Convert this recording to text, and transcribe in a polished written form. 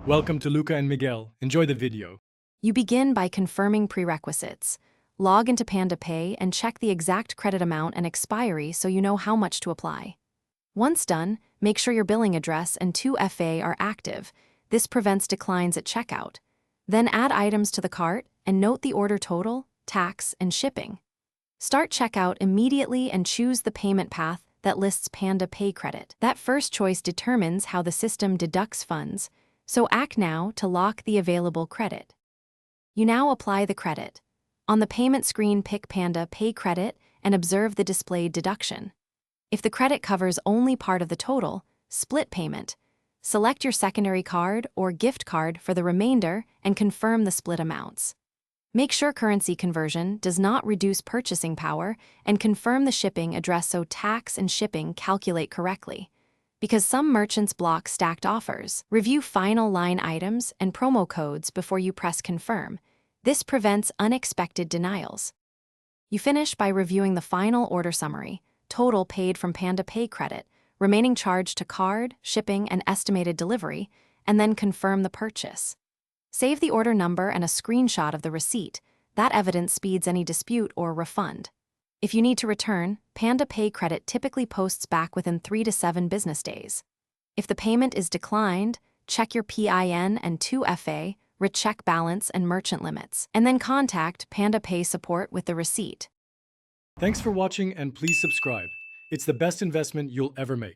Welcome to Luca and Miguel. Enjoy the video. You begin by confirming prerequisites. Log into PandaPay and check the exact credit amount and expiry so you know how much to apply. Once done, make sure your billing address and 2FA are active. This prevents declines at checkout. Then add items to the cart and note the order total, tax, and shipping. Start checkout immediately and choose the payment path that lists PandaPay Credit. That first choice determines how the system deducts funds, so act now to lock the available credit. You now apply the credit. On the payment screen, pick PandaPay Credit and observe the displayed deduction. If the credit covers only part of the total, split payment. Select your secondary card or gift card for the remainder and confirm the split amounts. Make sure currency conversion does not reduce purchasing power and confirm the shipping address so tax and shipping calculate correctly. Because some merchants block stacked offers, review final line items and promo codes before you press confirm. This prevents unexpected denials. You finish by reviewing the final order summary, total paid from PandaPay Credit, remaining charge to card, shipping, and estimated delivery, and then confirm the purchase. Save the order number and a screenshot of the receipt. That evidence speeds any dispute or refund. If you need to return, PandaPay Credit typically posts back within 3 to 7 business days. If the payment is declined, check your PIN and 2FA, recheck balance and merchant limits, and then contact PandaPay support with the receipt. Thanks for watching and please subscribe. It's the best investment you'll ever make.